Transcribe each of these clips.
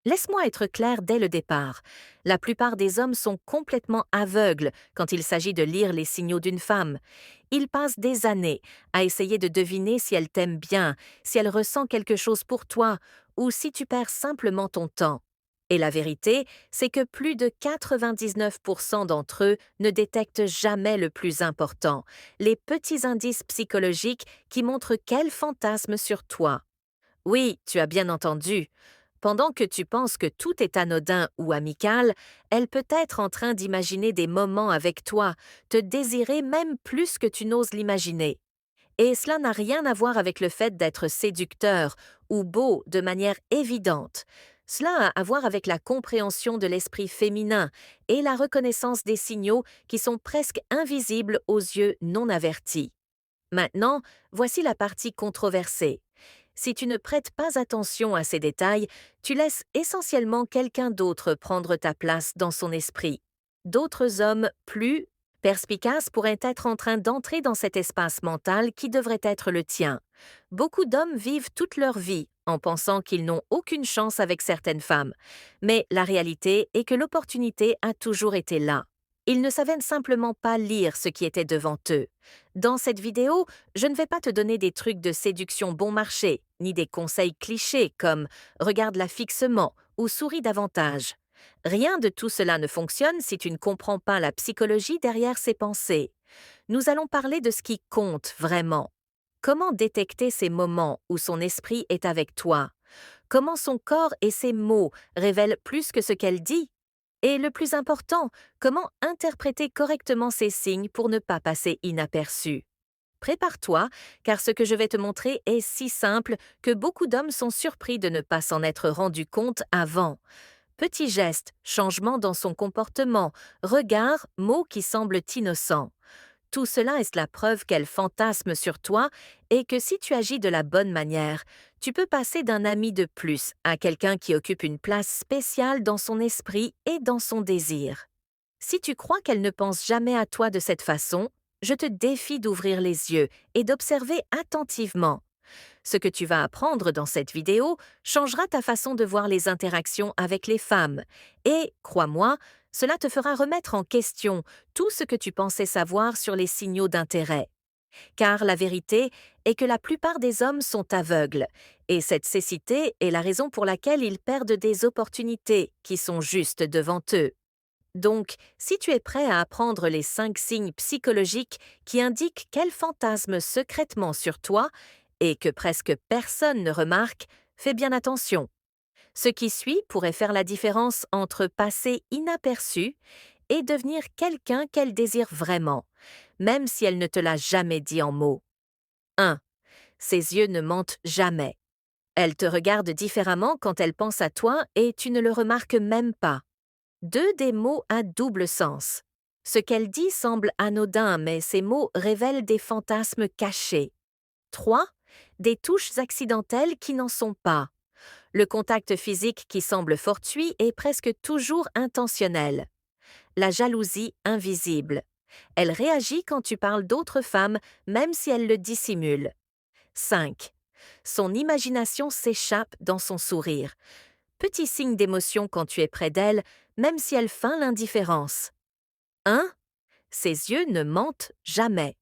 Laisse-moi être clair dès le départ. La plupart des hommes sont complètement aveugles quand il s'agit de lire les signaux d'une femme. Ils passent des années à essayer de deviner si elle t'aime bien, si elle ressent quelque chose pour toi, ou si tu perds simplement ton temps. Et la vérité, c'est que plus de 99% d'entre eux ne détectent jamais le plus important, les petits indices psychologiques qui montrent quel fantasme sur toi. Oui, tu as bien entendu. Pendant que tu penses que tout est anodin ou amical, elle peut être en train d'imaginer des moments avec toi, te désirer même plus que tu n'oses l'imaginer. Et cela n'a rien à voir avec le fait d'être séducteur ou beau de manière évidente. Cela a à voir avec la compréhension de l'esprit féminin et la reconnaissance des signaux qui sont presque invisibles aux yeux non avertis. Maintenant, voici la partie controversée. Si tu ne prêtes pas attention à ces détails, tu laisses essentiellement quelqu'un d'autre prendre ta place dans son esprit. D'autres hommes plus perspicaces pourraient être en train d'entrer dans cet espace mental qui devrait être le tien. Beaucoup d'hommes vivent toute leur vie en pensant qu'ils n'ont aucune chance avec certaines femmes. Mais la réalité est que l'opportunité a toujours été là. Ils ne savaient simplement pas lire ce qui était devant eux. Dans cette vidéo, je ne vais pas te donner des trucs de séduction bon marché, ni des conseils clichés comme regarde-la fixement ou souris davantage. Rien de tout cela ne fonctionne si tu ne comprends pas la psychologie derrière ses pensées. Nous allons parler de ce qui compte vraiment. Comment détecter ces moments où son esprit est avec toi? Comment son corps et ses mots révèlent plus que ce qu'elle dit? Et le plus important, comment interpréter correctement ces signes pour ne pas passer inaperçu? Prépare-toi, car ce que je vais te montrer est si simple que beaucoup d'hommes sont surpris de ne pas s'en être rendus compte avant. Petits gestes, changements dans son comportement, regards, mots qui semblent innocents. Tout cela est la preuve qu'elle fantasme sur toi et que si tu agis de la bonne manière, tu peux passer d'un ami de plus à quelqu'un qui occupe une place spéciale dans son esprit et dans son désir. Si tu crois qu'elle ne pense jamais à toi de cette façon, je te défie d'ouvrir les yeux et d'observer attentivement. Ce que tu vas apprendre dans cette vidéo changera ta façon de voir les interactions avec les femmes. Et, crois-moi, cela te fera remettre en question tout ce que tu pensais savoir sur les signaux d'intérêt. Car la vérité est que la plupart des hommes sont aveugles, et cette cécité est la raison pour laquelle ils perdent des opportunités qui sont juste devant eux. Donc, si tu es prêt à apprendre les 5 signes psychologiques qui indiquent quel fantasme secrètement sur toi et que presque personne ne remarque, fais bien attention. Ce qui suit pourrait faire la différence entre passer inaperçu et devenir quelqu'un qu'elle désire vraiment, même si elle ne te l'a jamais dit en mots. 1. Ses yeux ne mentent jamais. Elle te regarde différemment quand elle pense à toi et tu ne le remarques même pas. 2. Des mots à double sens. Ce qu'elle dit semble anodin, mais ces mots révèlent des fantasmes cachés. 3. Des touches accidentelles qui n'en sont pas. Le contact physique qui semble fortuit est presque toujours intentionnel. La jalousie invisible. Elle réagit quand tu parles d'autres femmes, même si elle le dissimule. 5. Son imagination s'échappe dans son sourire. Petit signe d'émotion quand tu es près d'elle, même si elle feint l'indifférence. 1. Ses yeux ne mentent jamais.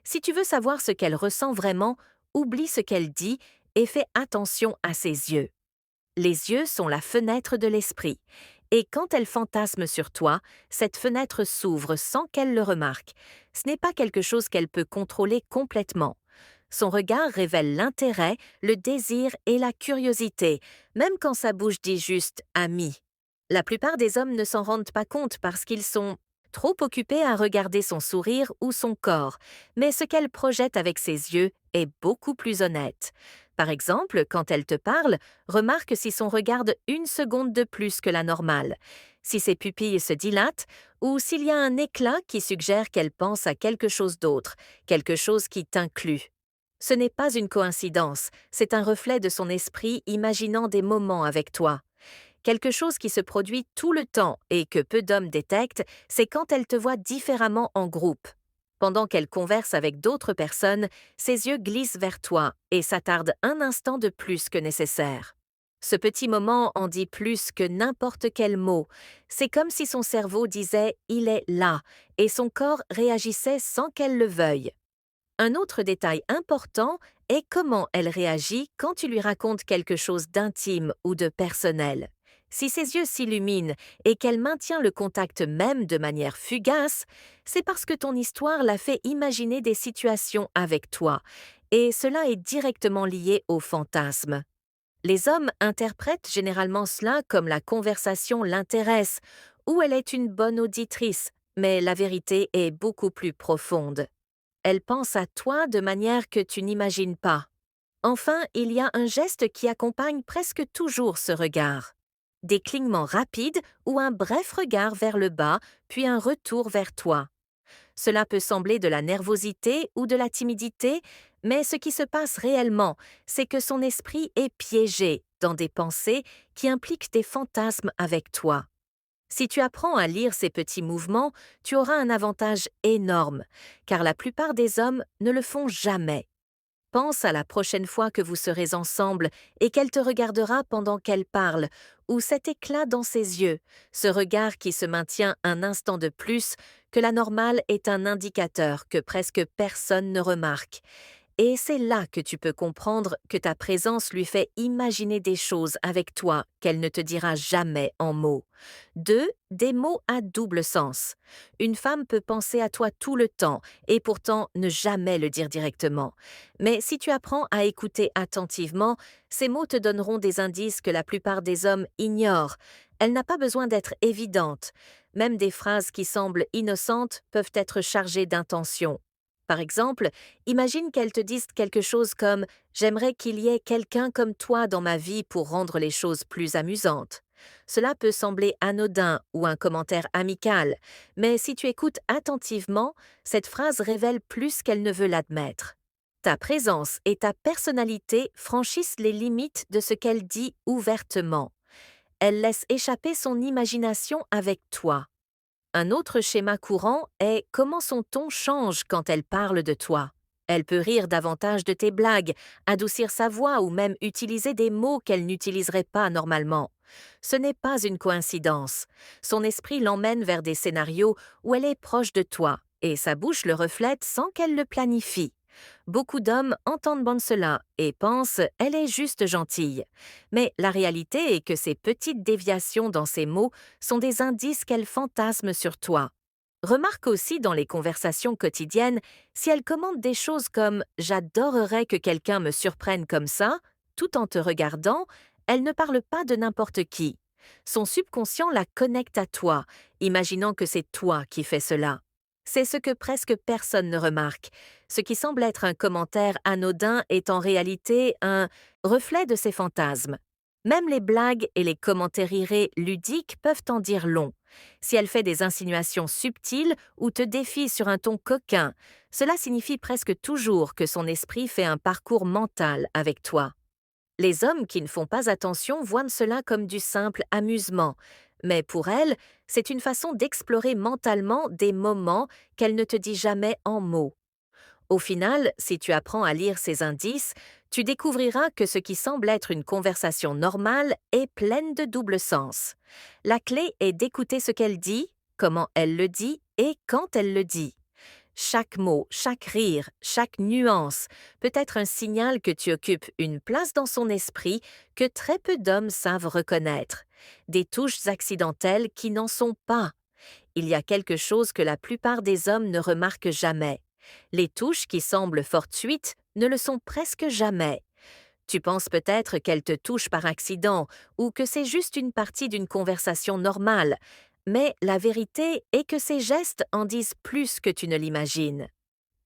Si tu veux savoir ce qu'elle ressent vraiment, oublie ce qu'elle dit et fais attention à ses yeux. Les yeux sont la fenêtre de l'esprit, et quand elle fantasme sur toi, cette fenêtre s'ouvre sans qu'elle le remarque. Ce n'est pas quelque chose qu'elle peut contrôler complètement. Son regard révèle l'intérêt, le désir et la curiosité, même quand sa bouche dit juste ami. La plupart des hommes ne s'en rendent pas compte parce qu'ils sont trop occupés à regarder son sourire ou son corps, mais ce qu'elle projette avec ses yeux est beaucoup plus honnête. Par exemple, quand elle te parle, remarque si son regarde une seconde de plus que la normale, si ses pupilles se dilatent ou s'il y a un éclat qui suggère qu'elle pense à quelque chose d'autre, quelque chose qui t'inclut. Ce n'est pas une coïncidence, c'est un reflet de son esprit imaginant des moments avec toi. Quelque chose qui se produit tout le temps et que peu d'hommes détectent, c'est quand elle te voit différemment en groupe. Pendant qu'elle converse avec d'autres personnes, ses yeux glissent vers toi et s'attardent un instant de plus que nécessaire. Ce petit moment en dit plus que n'importe quel mot. C'est comme si son cerveau disait ⁇ Il est là ⁇ et son corps réagissait sans qu'elle le veuille. Un autre détail important est comment elle réagit quand tu lui racontes quelque chose d'intime ou de personnel. Si ses yeux s'illuminent et qu'elle maintient le contact même de manière fugace, c'est parce que ton histoire l'a fait imaginer des situations avec toi, et cela est directement lié au fantasme. Les hommes interprètent généralement cela comme la conversation l'intéresse ou elle est une bonne auditrice, mais la vérité est beaucoup plus profonde. Elle pense à toi de manière que tu n'imagines pas. Enfin, il y a un geste qui accompagne presque toujours ce regard. Des clignements rapides ou un bref regard vers le bas, puis un retour vers toi. Cela peut sembler de la nervosité ou de la timidité, mais ce qui se passe réellement, c'est que son esprit est piégé dans des pensées qui impliquent des fantasmes avec toi. Si tu apprends à lire ces petits mouvements, tu auras un avantage énorme, car la plupart des hommes ne le font jamais. Pense à la prochaine fois que vous serez ensemble et qu'elle te regardera pendant qu'elle parle, ou cet éclat dans ses yeux, ce regard qui se maintient un instant de plus que la normale est un indicateur que presque personne ne remarque. Et c'est là que tu peux comprendre que ta présence lui fait imaginer des choses avec toi qu'elle ne te dira jamais en mots. 2. Des mots à double sens. Une femme peut penser à toi tout le temps et pourtant ne jamais le dire directement. Mais si tu apprends à écouter attentivement, ces mots te donneront des indices que la plupart des hommes ignorent. Elle n'a pas besoin d'être évidente. Même des phrases qui semblent innocentes peuvent être chargées d'intention. Par exemple, imagine qu'elle te dise quelque chose comme ⁇ J'aimerais qu'il y ait quelqu'un comme toi dans ma vie pour rendre les choses plus amusantes ⁇ Cela peut sembler anodin ou un commentaire amical, mais si tu écoutes attentivement, cette phrase révèle plus qu'elle ne veut l'admettre. Ta présence et ta personnalité franchissent les limites de ce qu'elle dit ouvertement. Elle laisse échapper son imagination avec toi. Un autre schéma courant est comment son ton change quand elle parle de toi. Elle peut rire davantage de tes blagues, adoucir sa voix ou même utiliser des mots qu'elle n'utiliserait pas normalement. Ce n'est pas une coïncidence. Son esprit l'emmène vers des scénarios où elle est proche de toi, et sa bouche le reflète sans qu'elle le planifie. Beaucoup d'hommes entendent cela et pensent elle est juste gentille. Mais la réalité est que ces petites déviations dans ses mots sont des indices qu'elle fantasme sur toi. Remarque aussi dans les conversations quotidiennes si elle commente des choses comme j'adorerais que quelqu'un me surprenne comme ça, tout en te regardant, elle ne parle pas de n'importe qui. Son subconscient la connecte à toi, imaginant que c'est toi qui fais cela. C'est ce que presque personne ne remarque. Ce qui semble être un commentaire anodin est en réalité un reflet de ses fantasmes. Même les blagues et les commentaires ludiques peuvent en dire long. Si elle fait des insinuations subtiles ou te défie sur un ton coquin, cela signifie presque toujours que son esprit fait un parcours mental avec toi. Les hommes qui ne font pas attention voient cela comme du simple amusement, mais pour elle, c'est une façon d'explorer mentalement des moments qu'elle ne te dit jamais en mots. Au final, si tu apprends à lire ces indices, tu découvriras que ce qui semble être une conversation normale est pleine de double sens. La clé est d'écouter ce qu'elle dit, comment elle le dit et quand elle le dit. Chaque mot, chaque rire, chaque nuance peut être un signal que tu occupes une place dans son esprit que très peu d'hommes savent reconnaître. Des touches accidentelles qui n'en sont pas. Il y a quelque chose que la plupart des hommes ne remarquent jamais. Les touches qui semblent fortuites ne le sont presque jamais. Tu penses peut-être qu'elle te touche par accident ou que c'est juste une partie d'une conversation normale, mais la vérité est que ces gestes en disent plus que tu ne l'imagines.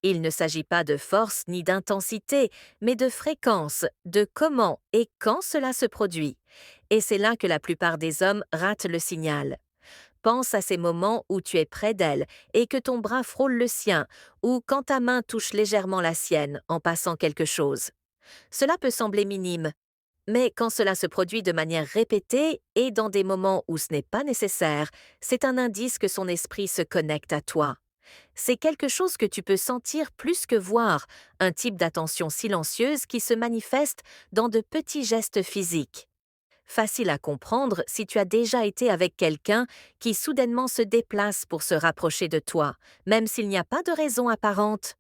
Il ne s'agit pas de force ni d'intensité, mais de fréquence, de comment et quand cela se produit. Et c'est là que la plupart des hommes ratent le signal. Pense à ces moments où tu es près d'elle et que ton bras frôle le sien, ou quand ta main touche légèrement la sienne en passant quelque chose. Cela peut sembler minime, mais quand cela se produit de manière répétée et dans des moments où ce n'est pas nécessaire, c'est un indice que son esprit se connecte à toi. C'est quelque chose que tu peux sentir plus que voir, un type d'attention silencieuse qui se manifeste dans de petits gestes physiques. facile à comprendre si tu as déjà été avec quelqu'un qui soudainement se déplace pour se rapprocher de toi, même s'il n'y a pas de raison apparente.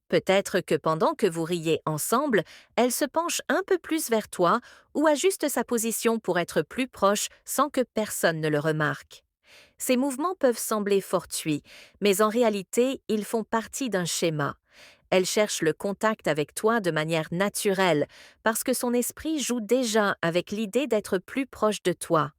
Peut-être que pendant que vous riez ensemble, elle se penche un peu plus vers toi ou ajuste sa position pour être plus proche sans que personne ne le remarque. Ces mouvements peuvent sembler fortuits, mais en réalité, ils font partie d'un schéma. Elle cherche le contact avec toi de manière naturelle, parce que son esprit joue déjà avec l'idée d'être plus proche de toi.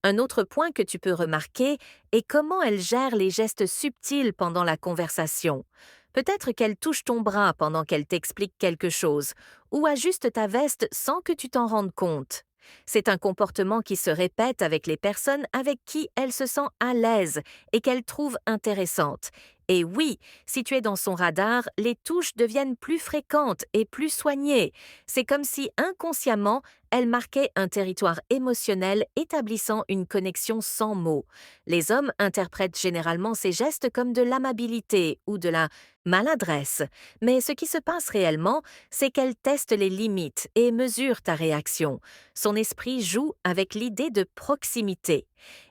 Un autre point que tu peux remarquer est comment elle gère les gestes subtils pendant la conversation. Peut-être qu'elle touche ton bras pendant qu'elle t'explique quelque chose, ou ajuste ta veste sans que tu t'en rendes compte. C'est un comportement qui se répète avec les personnes avec qui elle se sent à l'aise et qu'elle trouve intéressante. Et oui, si tu es dans son radar, les touches deviennent plus fréquentes et plus soignées. C'est comme si inconsciemment, elle marquait un territoire émotionnel établissant une connexion sans mots. Les hommes interprètent généralement ces gestes comme de l'amabilité ou de la maladresse, mais ce qui se passe réellement, c'est qu'elle teste les limites et mesure ta réaction. Son esprit joue avec l'idée de proximité.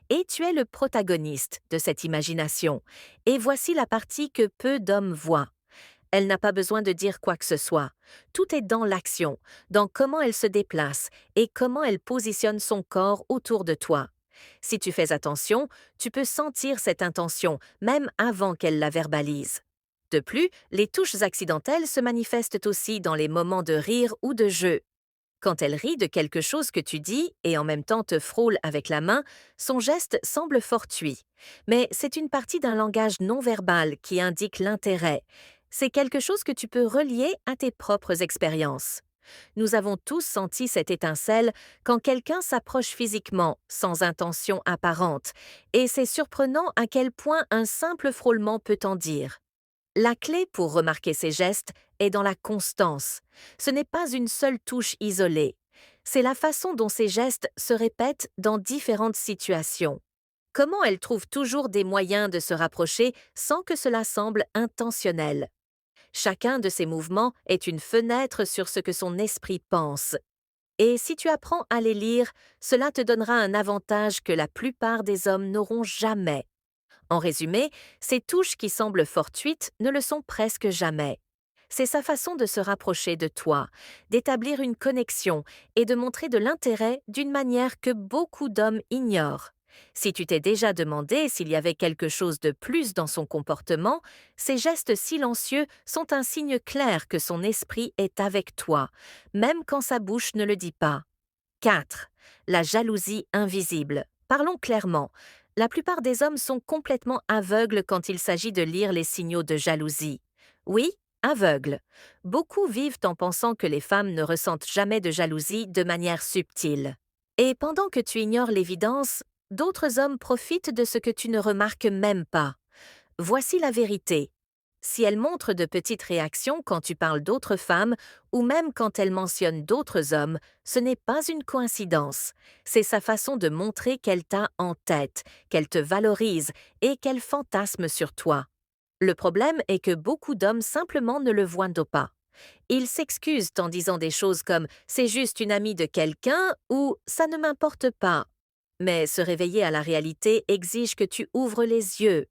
Et tu es le protagoniste de cette imagination. Et voici la partie que peu d'hommes voient. Elle n'a pas besoin de dire quoi que ce soit. Tout est dans l'action, dans comment elle se déplace et comment elle positionne son corps autour de toi. Si tu fais attention, tu peux sentir cette intention, même avant qu'elle la verbalise. De plus, les touches accidentelles se manifestent aussi dans les moments de rire ou de jeu. Quand elle rit de quelque chose que tu dis et en même temps te frôle avec la main, son geste semble fortuit. Mais c'est une partie d'un langage non verbal qui indique l'intérêt. C'est quelque chose que tu peux relier à tes propres expériences. Nous avons tous senti cette étincelle quand quelqu'un s'approche physiquement, sans intention apparente, et c'est surprenant à quel point un simple frôlement peut en dire. La clé pour remarquer ces gestes est dans la constance. Ce n'est pas une seule touche isolée. C'est la façon dont ces gestes se répètent dans différentes situations. Comment elle trouve toujours des moyens de se rapprocher sans que cela semble intentionnel. Chacun de ces mouvements est une fenêtre sur ce que son esprit pense. Et si tu apprends à les lire, cela te donnera un avantage que la plupart des hommes n'auront jamais. En résumé, ces touches qui semblent fortuites ne le sont presque jamais. C'est sa façon de se rapprocher de toi, d'établir une connexion et de montrer de l'intérêt d'une manière que beaucoup d'hommes ignorent. Si tu t'es déjà demandé s'il y avait quelque chose de plus dans son comportement, ces gestes silencieux sont un signe clair que son esprit est avec toi, même quand sa bouche ne le dit pas. 4. La jalousie invisible. Parlons clairement. La plupart des hommes sont complètement aveugles quand il s'agit de lire les signaux de jalousie. Oui, aveugles. Beaucoup vivent en pensant que les femmes ne ressentent jamais de jalousie de manière subtile. Et pendant que tu ignores l'évidence, d'autres hommes profitent de ce que tu ne remarques même pas. Voici la vérité. Si elle montre de petites réactions quand tu parles d'autres femmes ou même quand elle mentionne d'autres hommes, ce n'est pas une coïncidence. C'est sa façon de montrer qu'elle t'a en tête, qu'elle te valorise et qu'elle fantasme sur toi. Le problème est que beaucoup d'hommes simplement ne le voient pas. Ils s'excusent en disant des choses comme «c'est juste une amie de quelqu'un» ou «ça ne m'importe pas». Mais se réveiller à la réalité exige que tu ouvres les yeux.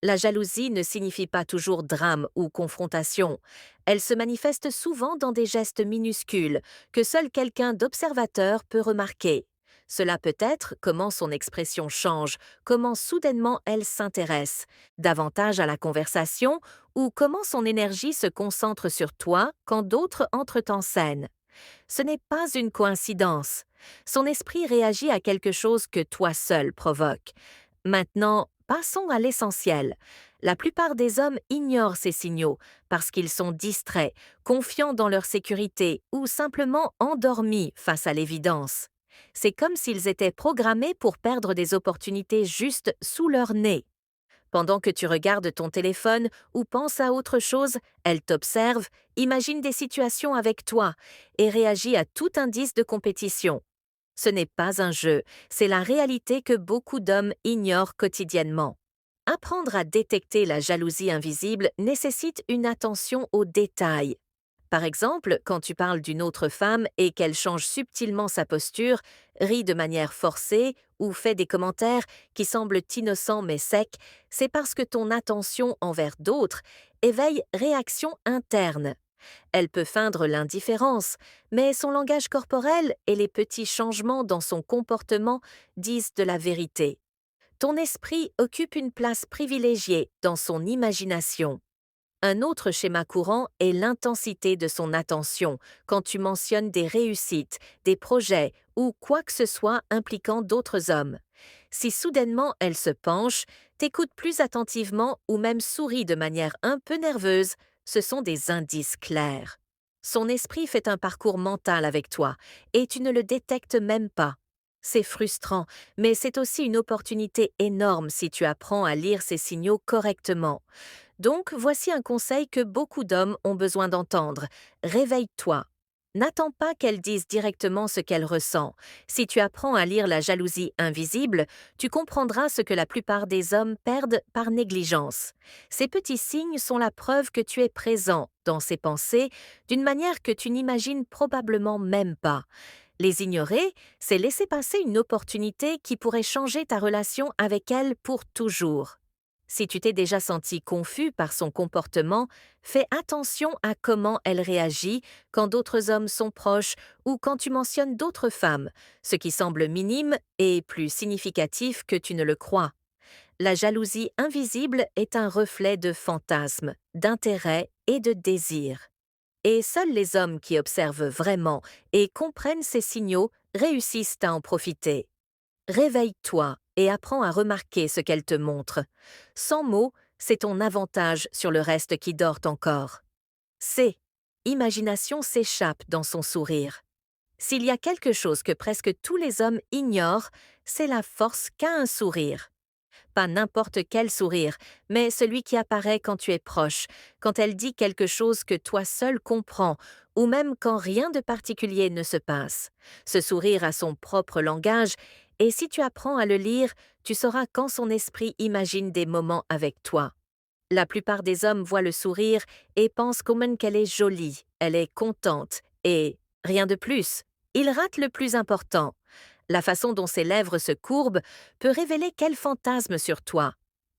La jalousie ne signifie pas toujours drame ou confrontation. Elle se manifeste souvent dans des gestes minuscules que seul quelqu'un d'observateur peut remarquer. Cela peut être comment son expression change, comment soudainement elle s'intéresse, davantage à la conversation ou comment son énergie se concentre sur toi quand d'autres entrent en scène. Ce n'est pas une coïncidence. Son esprit réagit à quelque chose que toi seul provoques. Maintenant, passons à l'essentiel. La plupart des hommes ignorent ces signaux parce qu'ils sont distraits, confiants dans leur sécurité ou simplement endormis face à l'évidence. C'est comme s'ils étaient programmés pour perdre des opportunités juste sous leur nez. Pendant que tu regardes ton téléphone ou penses à autre chose, elle t'observe, imagine des situations avec toi et réagit à tout indice de compétition. Ce n'est pas un jeu, c'est la réalité que beaucoup d'hommes ignorent quotidiennement. Apprendre à détecter la jalousie invisible nécessite une attention aux détails. Par exemple, quand tu parles d'une autre femme et qu'elle change subtilement sa posture, rit de manière forcée ou fait des commentaires qui semblent innocents mais secs, c'est parce que ton attention envers d'autres éveille réaction interne. Elle peut feindre l'indifférence, mais son langage corporel et les petits changements dans son comportement disent de la vérité. Ton esprit occupe une place privilégiée dans son imagination. Un autre schéma courant est l'intensité de son attention quand tu mentionnes des réussites, des projets ou quoi que ce soit impliquant d'autres hommes. Si soudainement elle se penche, t'écoute plus attentivement ou même sourit de manière un peu nerveuse, ce sont des indices clairs. Son esprit fait un parcours mental avec toi et tu ne le détectes même pas. C'est frustrant, mais c'est aussi une opportunité énorme si tu apprends à lire ces signaux correctement. Donc, voici un conseil que beaucoup d'hommes ont besoin d'entendre. Réveille-toi. N'attends pas qu'elle dise directement ce qu'elle ressent. Si tu apprends à lire la jalousie invisible, tu comprendras ce que la plupart des hommes perdent par négligence. Ces petits signes sont la preuve que tu es présent dans ses pensées d'une manière que tu n'imagines probablement même pas. Les ignorer, c'est laisser passer une opportunité qui pourrait changer ta relation avec elle pour toujours. Si tu t'es déjà senti confus par son comportement, fais attention à comment elle réagit quand d'autres hommes sont proches ou quand tu mentionnes d'autres femmes, ce qui semble minime et plus significatif que tu ne le crois. La jalousie invisible est un reflet de fantasmes, d'intérêt et de désir. Et seuls les hommes qui observent vraiment et comprennent ces signaux réussissent à en profiter. Réveille-toi et apprends à remarquer ce qu'elle te montre. Sans mots, c'est ton avantage sur le reste qui dort encore. C. Imagination s'échappe dans son sourire. S'il y a quelque chose que presque tous les hommes ignorent, c'est la force qu'a un sourire. Pas n'importe quel sourire, mais celui qui apparaît quand tu es proche, quand elle dit quelque chose que toi seul comprends, ou même quand rien de particulier ne se passe. Ce sourire a son propre langage, et si tu apprends à le lire, tu sauras quand son esprit imagine des moments avec toi. La plupart des hommes voient le sourire et pensent qu'au même qu'elle est jolie, elle est contente, et rien de plus. Ils ratent le plus important. La façon dont ses lèvres se courbent peut révéler quel fantasme sur toi.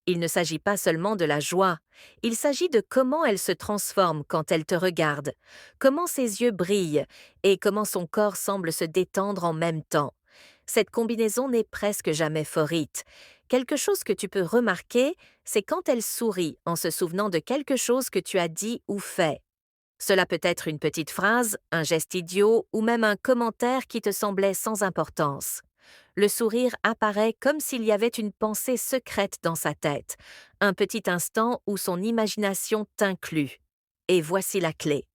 Il ne s'agit pas seulement de la joie, il s'agit de comment elle se transforme quand elle te regarde, comment ses yeux brillent et comment son corps semble se détendre en même temps. Cette combinaison n'est presque jamais forite. Quelque chose que tu peux remarquer, c'est quand elle sourit en se souvenant de quelque chose que tu as dit ou fait. Cela peut être une petite phrase, un geste idiot ou même un commentaire qui te semblait sans importance. Le sourire apparaît comme s'il y avait une pensée secrète dans sa tête, un petit instant où son imagination t'inclut. Et voici la clé.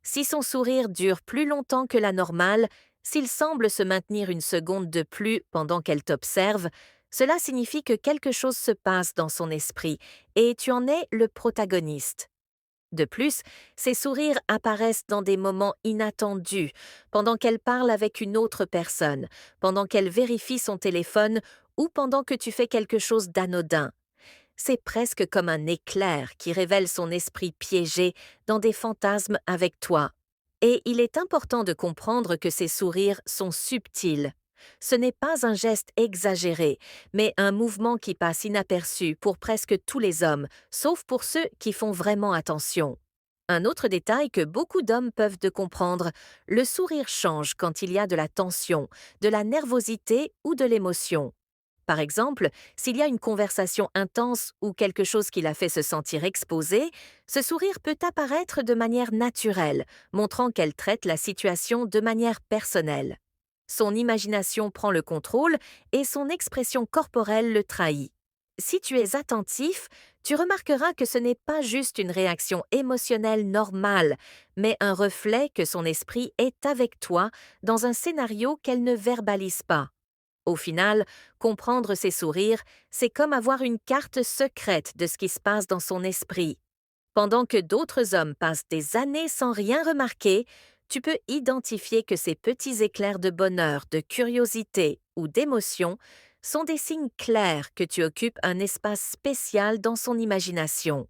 Si son sourire dure plus longtemps que la normale, s'il semble se maintenir une seconde de plus pendant qu'elle t'observe, cela signifie que quelque chose se passe dans son esprit et tu en es le protagoniste. De plus, ses sourires apparaissent dans des moments inattendus, pendant qu'elle parle avec une autre personne, pendant qu'elle vérifie son téléphone ou pendant que tu fais quelque chose d'anodin. C'est presque comme un éclair qui révèle son esprit piégé dans des fantasmes avec toi. Et il est important de comprendre que ces sourires sont subtils. Ce n'est pas un geste exagéré, mais un mouvement qui passe inaperçu pour presque tous les hommes, sauf pour ceux qui font vraiment attention. Un autre détail que beaucoup d'hommes peuvent de comprendre, le sourire change quand il y a de la tension, de la nervosité ou de l'émotion. Par exemple, s'il y a une conversation intense ou quelque chose qui la fait se sentir exposée, ce sourire peut apparaître de manière naturelle, montrant qu'elle traite la situation de manière personnelle. Son imagination prend le contrôle et son expression corporelle le trahit. Si tu es attentif, tu remarqueras que ce n'est pas juste une réaction émotionnelle normale, mais un reflet que son esprit est avec toi dans un scénario qu'elle ne verbalise pas. Au final, comprendre ses sourires, c'est comme avoir une carte secrète de ce qui se passe dans son esprit. Pendant que d'autres hommes passent des années sans rien remarquer, tu peux identifier que ces petits éclairs de bonheur, de curiosité ou d'émotion sont des signes clairs que tu occupes un espace spécial dans son imagination.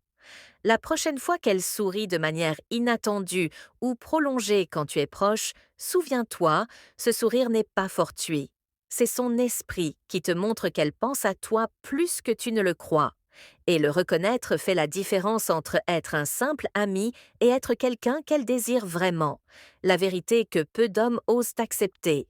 La prochaine fois qu'elle sourit de manière inattendue ou prolongée quand tu es proche, souviens-toi, ce sourire n'est pas fortuit. C'est son esprit qui te montre qu'elle pense à toi plus que tu ne le crois. Et le reconnaître fait la différence entre être un simple ami et être quelqu'un qu'elle désire vraiment. La vérité que peu d'hommes osent accepter.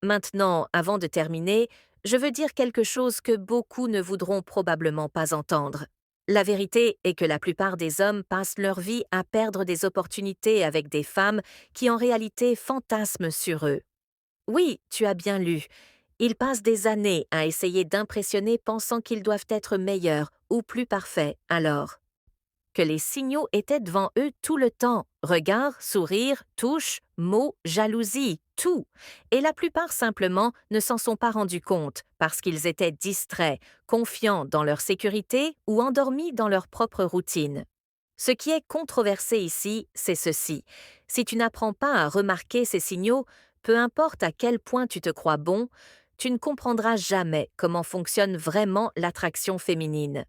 Maintenant, avant de terminer, je veux dire quelque chose que beaucoup ne voudront probablement pas entendre. La vérité est que la plupart des hommes passent leur vie à perdre des opportunités avec des femmes qui en réalité fantasment sur eux. Oui, tu as bien lu. Ils passent des années à essayer d'impressionner pensant qu'ils doivent être meilleurs ou plus parfaits alors que les signaux étaient devant eux tout le temps. Regard, sourire, touche, mots, jalousie, tout. Et la plupart simplement ne s'en sont pas rendus compte parce qu'ils étaient distraits, confiants dans leur sécurité ou endormis dans leur propre routine. Ce qui est controversé ici, c'est ceci. Si tu n'apprends pas à remarquer ces signaux, peu importe à quel point tu te crois bon, tu ne comprendras jamais comment fonctionne vraiment l'attraction féminine.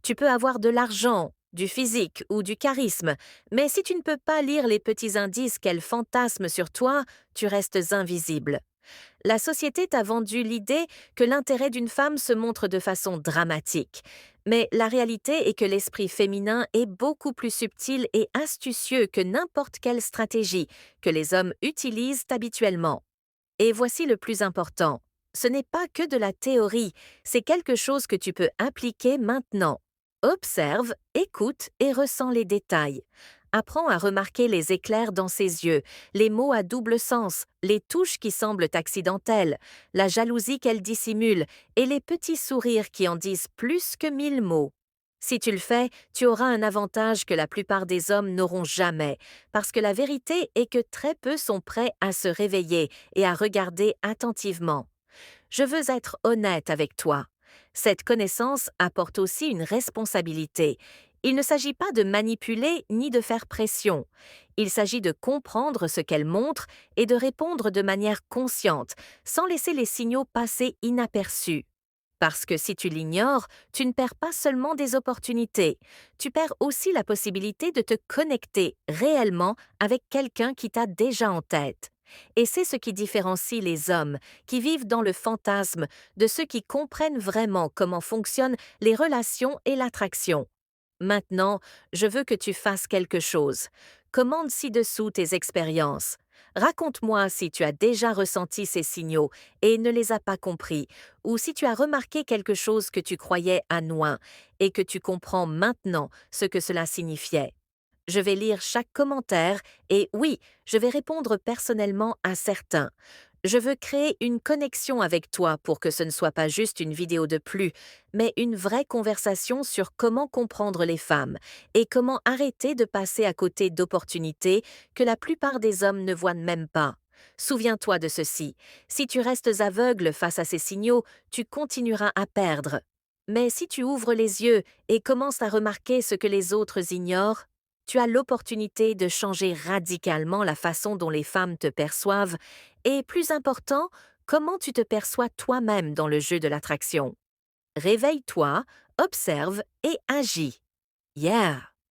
Tu peux avoir de l'argent, du physique ou du charisme, mais si tu ne peux pas lire les petits indices qu'elle fantasme sur toi, tu restes invisible. La société t'a vendu l'idée que l'intérêt d'une femme se montre de façon dramatique. Mais la réalité est que l'esprit féminin est beaucoup plus subtil et astucieux que n'importe quelle stratégie que les hommes utilisent habituellement. Et voici le plus important. Ce n'est pas que de la théorie, c'est quelque chose que tu peux appliquer maintenant. Observe, écoute et ressens les détails. Apprends à remarquer les éclairs dans ses yeux, les mots à double sens, les touches qui semblent accidentelles, la jalousie qu'elle dissimule et les petits sourires qui en disent plus que 1000 mots. Si tu le fais, tu auras un avantage que la plupart des hommes n'auront jamais, parce que la vérité est que très peu sont prêts à se réveiller et à regarder attentivement. Je veux être honnête avec toi. Cette connaissance apporte aussi une responsabilité. Il ne s'agit pas de manipuler ni de faire pression. Il s'agit de comprendre ce qu'elle montre et de répondre de manière consciente, sans laisser les signaux passer inaperçus. Parce que si tu l'ignores, tu ne perds pas seulement des opportunités, tu perds aussi la possibilité de te connecter réellement avec quelqu'un qui t'a déjà en tête. Et c'est ce qui différencie les hommes qui vivent dans le fantasme de ceux qui comprennent vraiment comment fonctionnent les relations et l'attraction. Maintenant, je veux que tu fasses quelque chose. Commande ci-dessous tes expériences. Raconte-moi si tu as déjà ressenti ces signaux et ne les as pas compris, ou si tu as remarqué quelque chose que tu croyais anodin et que tu comprends maintenant ce que cela signifiait. Je vais lire chaque commentaire et oui, je vais répondre personnellement à certains. Je veux créer une connexion avec toi pour que ce ne soit pas juste une vidéo de plus, mais une vraie conversation sur comment comprendre les femmes et comment arrêter de passer à côté d'opportunités que la plupart des hommes ne voient même pas. Souviens-toi de ceci, si tu restes aveugle face à ces signaux, tu continueras à perdre. Mais si tu ouvres les yeux et commences à remarquer ce que les autres ignorent, tu as l'opportunité de changer radicalement la façon dont les femmes te perçoivent et, plus important, comment tu te perçois toi-même dans le jeu de l'attraction. Réveille-toi, observe et agis. Yeah!